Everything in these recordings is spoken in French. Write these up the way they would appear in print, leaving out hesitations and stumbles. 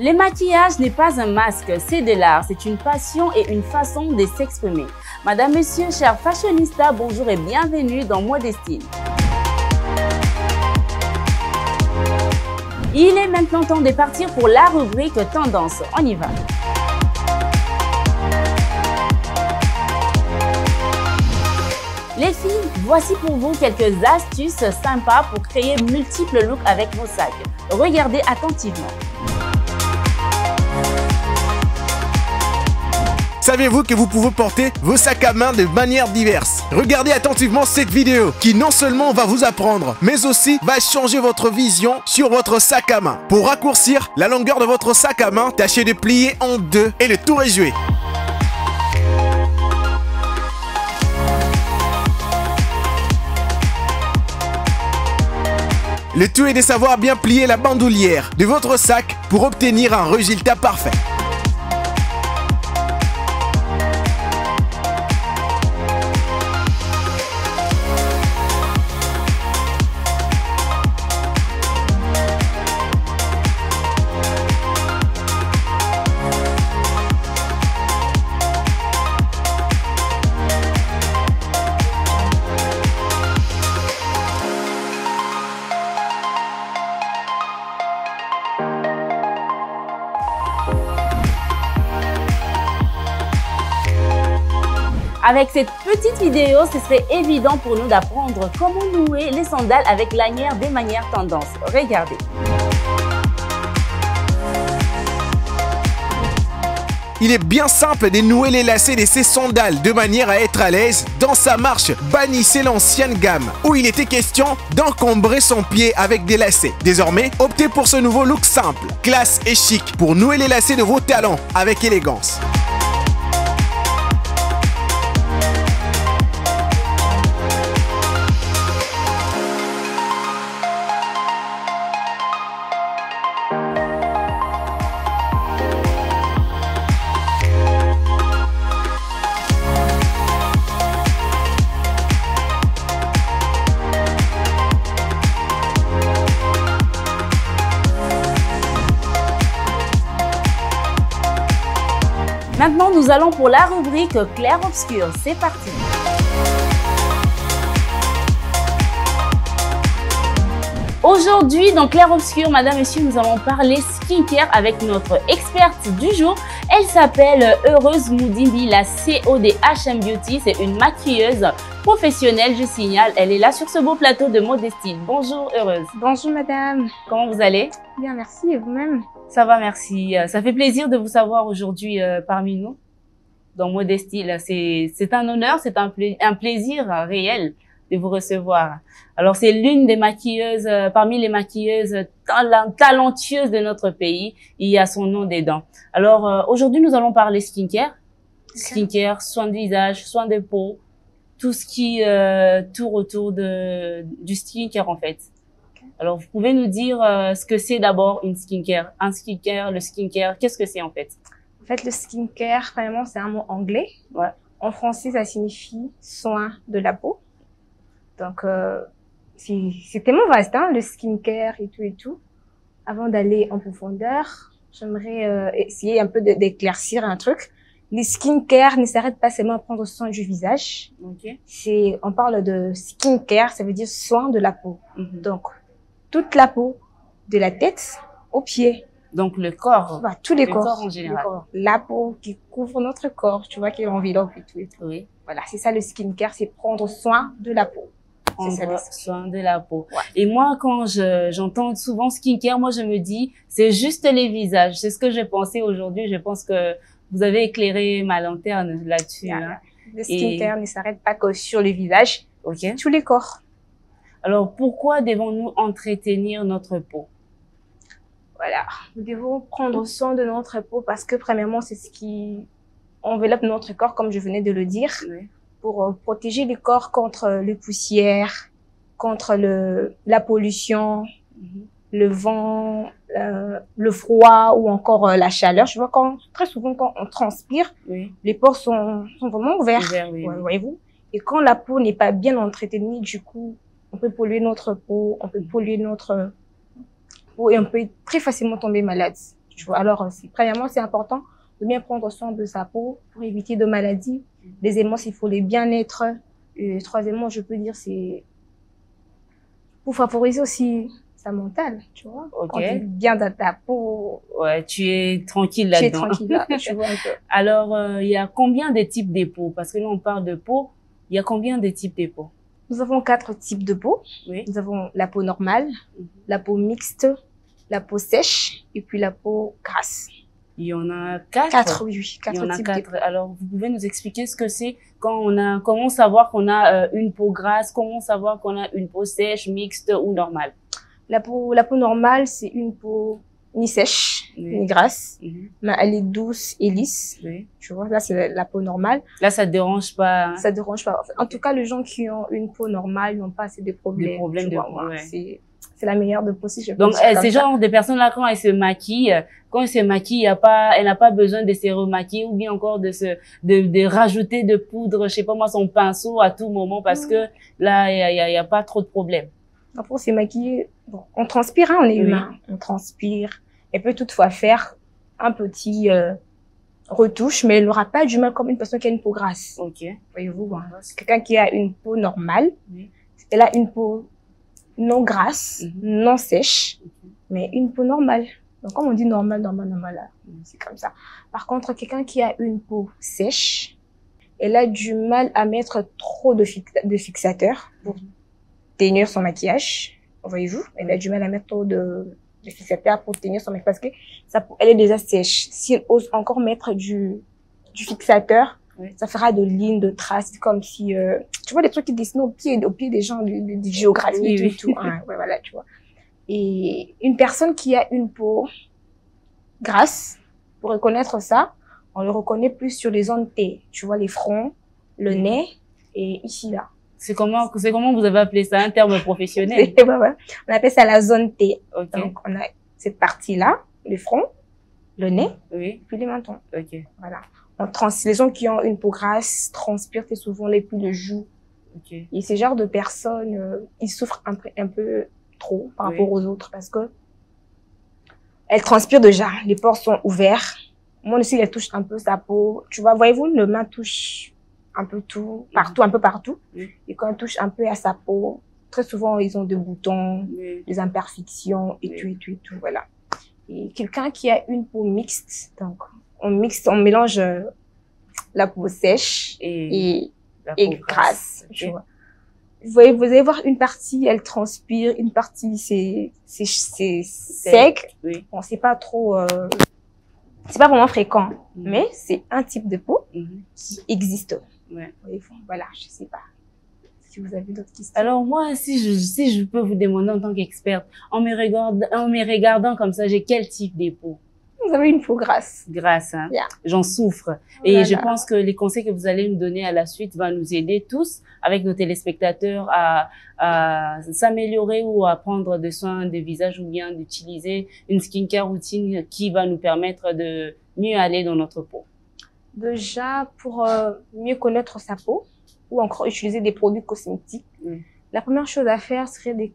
Le maquillage n'est pas un masque, c'est de l'art, c'est une passion et une façon de s'exprimer. Madame, Monsieur, chers fashionistas, bonjour et bienvenue dans Mode et Style. Il est maintenant temps de partir pour la rubrique Tendance. On y va. Les filles, voici pour vous quelques astuces sympas pour créer multiples looks avec vos sacs. Regardez attentivement. Savez-vous que vous pouvez porter vos sacs à main de manière diverse? Regardez attentivement cette vidéo qui non seulement va vous apprendre, mais aussi va changer votre vision sur votre sac à main. Pour raccourcir la longueur de votre sac à main, tâchez de plier en deux et le tour est joué. Le tout est de savoir bien plier la bandoulière de votre sac pour obtenir un résultat parfait. Avec cette petite vidéo, ce serait évident pour nous d'apprendre comment nouer les sandales avec lanière de manière tendance. Regardez. Il est bien simple de nouer les lacets de ces sandales de manière à être à l'aise dans sa marche. Bannissez l'ancienne gamme où il était question d'encombrer son pied avec des lacets. Désormais, optez pour ce nouveau look simple, classe et chic pour nouer les lacets de vos talons avec élégance. Maintenant, nous allons pour la rubrique clair-obscur. C'est parti. Aujourd'hui, dans clair-obscur, madame, messieurs, nous allons parler skincare avec notre experte du jour. Elle s'appelle Heureuse Moudindi, la CEO de HM Beauty. C'est une maquilleuse professionnelle, je signale. Elle est là sur ce beau plateau de Mode et Style. Bonjour Heureuse. Bonjour madame. Comment vous allez? Bien, merci. Et vous-même? Ça va, merci. Ça fait plaisir de vous savoir aujourd'hui parmi nous dans Mode et Style. C'est un honneur, c'est un plaisir réel de vous recevoir. Alors, c'est l'une des maquilleuses, parmi les maquilleuses talentueuses de notre pays. Il y a son nom dedans. Alors, aujourd'hui, nous allons parler skincare. Skincare, soins de visage, soins de peau, tout ce qui tourne autour du skincare en fait. Alors, vous pouvez nous dire ce que c'est d'abord une skincare, un skincare, le skincare, qu'est-ce que c'est en fait? En fait, le skincare, vraiment, c'est un mot anglais. Ouais. En français, ça signifie soin de la peau. Donc, c'est tellement vaste, hein, le skincare et tout et tout. Avant d'aller en profondeur, j'aimerais essayer un peu d'éclaircir un truc. Les skincare ne s'arrêtent pas seulement à prendre soin du visage. Okay. On parle de skincare, ça veut dire soin de la peau. Donc, toute la peau, de la tête aux pieds. Donc, le corps. Bah, tous les corps en général. La peau qui couvre notre corps, tu vois, qui enveloppe et tout et tout. Oui. Voilà, c'est ça le skincare, c'est prendre soin de la peau. Prendre soin de la peau. Ouais. Et moi, quand j'entends souvent skincare, moi, je me dis, c'est juste les visages. C'est ce que j'ai pensé aujourd'hui. Je pense que vous avez éclairé ma lanterne là-dessus. Yeah. Hein. Le skincare ne s'arrête pas que sur le visage, Okay. tous les corps. Alors, pourquoi devons-nous entretenir notre peau? Voilà, nous devons prendre soin de notre peau parce que premièrement, c'est ce qui enveloppe notre corps, comme je venais de le dire, Oui. pour protéger le corps contre les poussières, contre la pollution, le vent, le froid ou encore la chaleur. Je vois très souvent quand on transpire, Oui. les pores sont vraiment ouverts, Oui. voyez-vous. Et quand la peau n'est pas bien entretenue, du coup, on peut polluer notre peau, on peut polluer notre peau et on peut très facilement tomber malade. Tu vois, alors, premièrement, c'est important de bien prendre soin de sa peau pour éviter de maladies. Deuxièmement, il faut les bien-être. Et troisièmement, je peux dire, c'est pour favoriser aussi sa mentale, tu vois. Ok. Quand tu es bien dans ta peau. Ouais, tu es tranquille là-dedans. Tu es tranquille là, tu vois un peu. Alors, il y a combien de types de peau? Parce que là, on parle de peau. Il y a combien de types de peau? Nous avons 4 types de peau. Oui. Nous avons la peau normale, la peau mixte, la peau sèche et puis la peau grasse. Il y en a 4? 4, oui. 4 Il y en a types 4. de peau. Alors, vous pouvez nous expliquer ce que c'est quand comment savoir qu'on a une peau grasse, comment savoir qu'on a une peau sèche, mixte ou normale? La peau normale, c'est une peau ni sèche, ni grasse, mais elle est douce et lisse. Oui. Tu vois, là, c'est la peau normale. Là, ça te dérange pas? Hein? Ça dérange pas. En tout cas, les gens qui ont une peau normale n'ont pas assez de problèmes. Des problèmes tu de vois, peau, ouais. C'est la meilleure de peau, si je peux Donc, dire comme ces ça. genres de personnes-là, quand elles se maquillent, elle n'a pas besoin de se remaquiller ou bien encore de rajouter de poudre, je sais pas moi, son pinceau à tout moment parce que là, il y a pas trop de problèmes. Pour se maquiller, bon, on transpire, hein, on est humain. On transpire. Elle peut toutefois faire un petit retouche, mais elle n'aura pas du mal comme une personne qui a une peau grasse. Ok. Voyez-vous, hein. Quelqu'un qui a une peau normale, elle a une peau non grasse, non sèche, mais une peau normale. Donc, comme on dit normal, là, c'est comme ça. Par contre, quelqu'un qui a une peau sèche, elle a du mal à mettre trop de fixateur pour tenir son maquillage. Voyez-vous, elle a du mal à mettre trop de fixateur pour tenir son maquillage parce que elle est déjà sèche. Si elle ose encore mettre du fixateur, ça fera de lignes, de traces, comme si, tu vois, des trucs qui dessinent au pied des gens, de géographie et tout. Hein, ouais, voilà, tu vois. Et une personne qui a une peau grasse, pour reconnaître ça, on le reconnaît plus sur les zones T. Tu vois, les fronts, le nez et ici, là. C'est comment vous avez appelé ça, un terme professionnel? Ouais. On appelle ça la zone T. Okay. Donc, on a cette partie-là, le front, le nez, puis les mentons. Ok. Voilà. Les gens qui ont une peau grasse transpirent très souvent les plis de joues. Okay. Et ces genres de personnes, ils souffrent un peu trop par rapport aux autres parce que elles transpirent déjà. Les pores sont ouverts. Moi aussi, elle touche un peu sa peau. Tu vois, voyez-vous, le main touche un peu tout, partout, un peu partout. Et quand elle touche un peu à sa peau, très souvent, ils ont des boutons, des imperfections et tout, voilà. Et quelqu'un qui a une peau mixte, donc, on mélange la peau sèche et grasse, tu vois. Vous allez voir une partie, elle transpire, une partie, c'est sec. Bon, c'est pas trop, c'est pas vraiment fréquent, mais c'est un type de peau qui existe. Voilà, je sais pas si vous avez d'autres questions. Alors moi, si je peux vous demander en tant qu'experte, en me regardant comme ça, j'ai quel type de peau? Vous avez une peau grasse. Grasse, hein. J'en souffre. Et je pense que les conseils que vous allez nous donner à la suite vont nous aider tous, avec nos téléspectateurs, à s'améliorer ou à prendre des soins de visage ou bien d'utiliser une skincare routine qui va nous permettre de mieux aller dans notre peau. Déjà, pour mieux connaître sa peau ou encore utiliser des produits cosmétiques, la première chose à faire serait de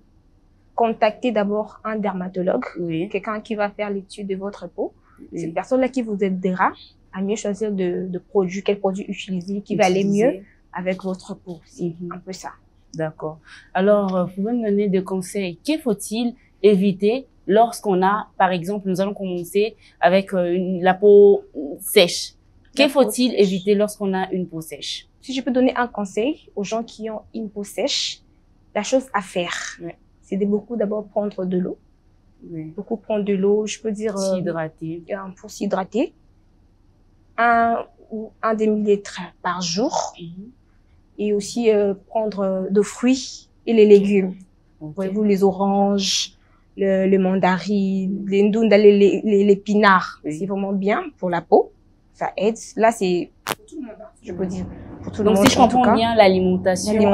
contacter d'abord un dermatologue, quelqu'un qui va faire l'étude de votre peau. Cette personne-là qui vous aidera à mieux choisir de produits, quel produit utiliser, qui va aller mieux avec votre peau. C'est un peu ça. D'accord. Alors, vous pouvez me donner des conseils. Que faut-il éviter lorsqu'on a, par exemple, nous allons commencer avec la peau sèche. Que faut-il éviter lorsqu'on a une peau sèche? Si je peux donner un conseil aux gens qui ont une peau sèche, la chose à faire, c'est de beaucoup d'abord prendre de l'eau. Beaucoup prendre de l'eau, je peux dire... S'hydrater. Pour s'hydrater. Un demi-litre par jour. Et aussi prendre de fruits et les légumes. Voyez-vous, les oranges, le mandarin, les ndunda, les épinards. C'est vraiment bien pour la peau. Ça aide. Là, c'est pour tout le monde, je peux dire. Pour tout le monde. Donc, si je comprends bien, l'alimentation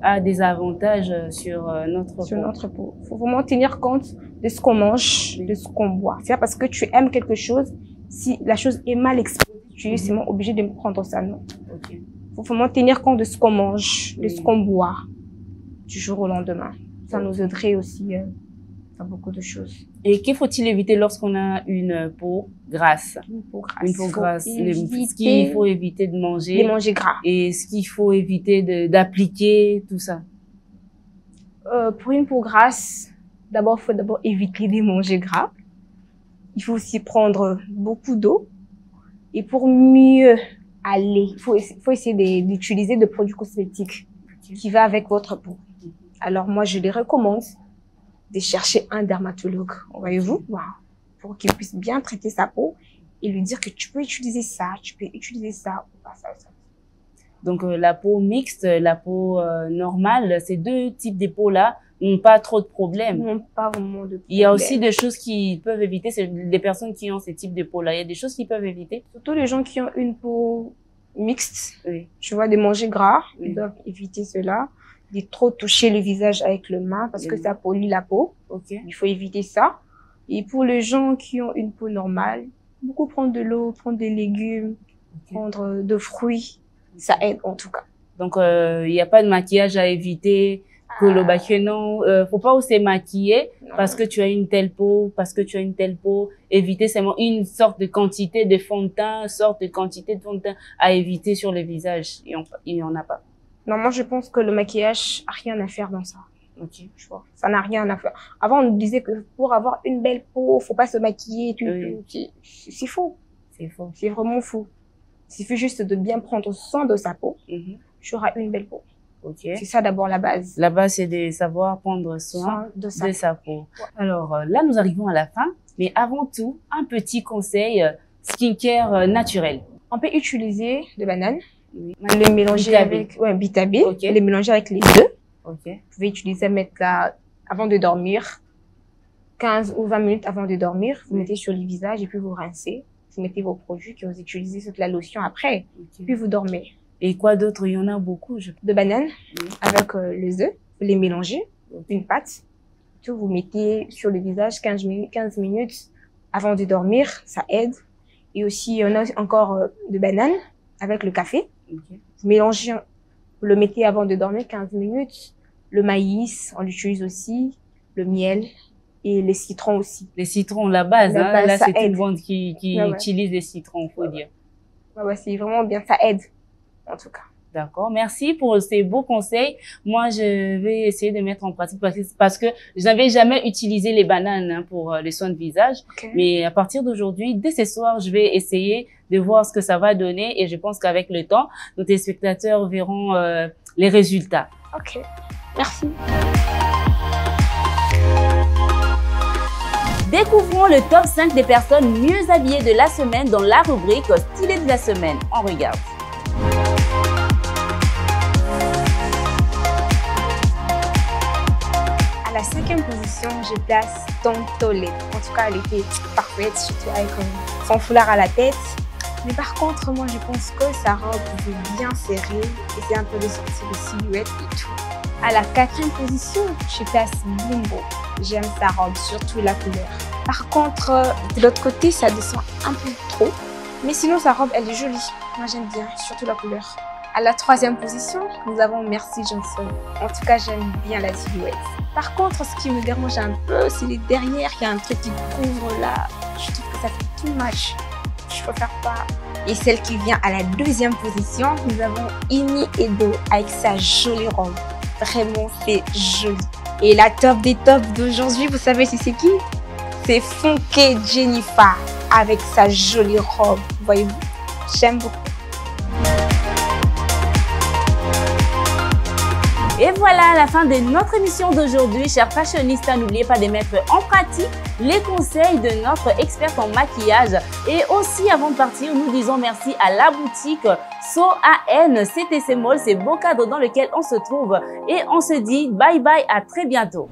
a des avantages sur notre peau. Sur notre peau. Il faut vraiment tenir compte de ce qu'on mange, de ce qu'on boit. C'est parce que tu aimes quelque chose, si la chose est mal exposée, tu es seulement obligé de prendre ça, non. Il faut vraiment tenir compte de ce qu'on mange, de ce qu'on boit, du jour au lendemain. Ça nous aiderait aussi faire beaucoup de choses. Et qu'il faut-il éviter lorsqu'on a une peau grasse? Une peau grasse. Une peau grasse. Ce qu'il Éviter faut éviter de manger. les manger gras. Et ce qu'il faut éviter d'appliquer, tout ça. Pour une peau grasse, d'abord, il faut d'abord éviter de manger gras. Il faut aussi prendre beaucoup d'eau. Et pour mieux aller, il faut essayer d'utiliser des produits cosmétiques qui va avec votre peau. Alors moi, je les recommande de chercher un dermatologue, voyez-vous, pour qu'il puisse bien traiter sa peau et lui dire que tu peux utiliser ça, tu peux utiliser ça ou pas ça. Donc la peau mixte, la peau normale, ces deux types de peaux-là n'ont pas trop de problèmes. Non, pas vraiment de problème. Il y a aussi des choses qui peuvent éviter, c'est des personnes qui ont ces types de peaux-là. Il y a des choses qui peuvent éviter. Surtout les gens qui ont une peau mixte, Oui. tu vois, de manger gras, Oui. ils doivent éviter cela. De trop toucher le visage avec le main parce que ça pollue la peau. Ok. Il faut éviter ça. Et pour les gens qui ont une peau normale, beaucoup prendre de l'eau, prendre des légumes, prendre de fruits, ça aide en tout cas. Donc il n'y a pas de maquillage à éviter. Que non, faut pas aussi maquiller parce que tu as une telle peau, Éviter seulement une sorte de quantité de fond de teint, à éviter sur le visage. Il y en a pas. Non, moi je pense que le maquillage a rien à faire dans ça. Ok. Tu vois, ça n'a rien à faire. Avant on nous disait que pour avoir une belle peau, faut pas se maquiller, c'est faux. C'est faux. C'est vraiment faux. Il suffit juste de bien prendre soin de sa peau. Tu auras une belle peau. Ok. C'est ça d'abord la base. La base, c'est de savoir prendre soin de sa peau. Alors là, nous arrivons à la fin. Mais avant tout, un petit conseil skincare naturel. On peut utiliser des bananes. Oui. Les mélanger avec Bita-B. Okay. Les mélanger avec les œufs. Ok. Vous pouvez utiliser, mettre là avant de dormir. 15 ou 20 minutes avant de dormir. Vous mettez sur le visage et puis vous rincez. Vous mettez vos produits que vous utilisez sur la lotion après. Okay. Puis vous dormez. Et quoi d'autre? Il y en a beaucoup. De bananes avec les œufs. Vous les mélangez. Une pâte. Tout vous mettez sur le visage 15 minutes avant de dormir. Ça aide. Et aussi, il y en a encore de bananes avec le café. Okay. Vous mélangez, vous le mettez avant de dormir 15 minutes. Le maïs, on l'utilise aussi. Le miel et les citrons aussi. Les citrons, la base. Là, c'est tout le monde qui utilise les citrons, faut dire. Ouais, c'est vraiment bien. Ça aide, en tout cas. D'accord. Merci pour ces beaux conseils. Moi, je vais essayer de mettre en pratique parce que je n'avais jamais utilisé les bananes pour les soins de visage. Okay. Mais à partir d'aujourd'hui, dès ce soir, je vais essayer de voir ce que ça va donner et je pense qu'avec le temps, nos téléspectateurs verront les résultats. Ok. Merci. Découvrons le top 5 des personnes mieux habillées de la semaine dans la rubrique Stylé de la semaine. On regarde. À la 5e position, je place Tontolette. En tout cas, elle était parfaite, surtout avec son foulard à la tête. Mais par contre, moi, je pense que sa robe est bien serrée et c'est un peu de sortie de silhouette et tout. À la 4e position, je place Bimbo. J'aime sa robe, surtout la couleur. Par contre, de l'autre côté, ça descend un peu trop. Mais sinon, sa robe, elle est jolie. Moi, j'aime bien, surtout la couleur. À la 3e position, nous avons Merci Johnson. En tout cas, j'aime bien la silhouette. Par contre, ce qui me dérange un peu, c'est les derrière. Il y a un truc qui couvre là. Je trouve que ça fait too much. Je préfère pas. Et celle qui vient à la 2e position, nous avons Ini Edo avec sa jolie robe. Vraiment, c'est joli. Et la top des tops d'aujourd'hui, vous savez c'est qui? C'est Funke Jennifer avec sa jolie robe. Voyez-vous, j'aime beaucoup. Et voilà la fin de notre émission d'aujourd'hui, chers fashionistas. N'oubliez pas de mettre en pratique les conseils de notre experte en maquillage. Et aussi, avant de partir, nous disons merci à la boutique SOAN CTC Mall. C'est beau cadeau dans lequel on se trouve. Et on se dit bye bye, à très bientôt.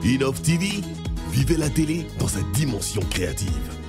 Innov TV, vivez la télé dans sa dimension créative.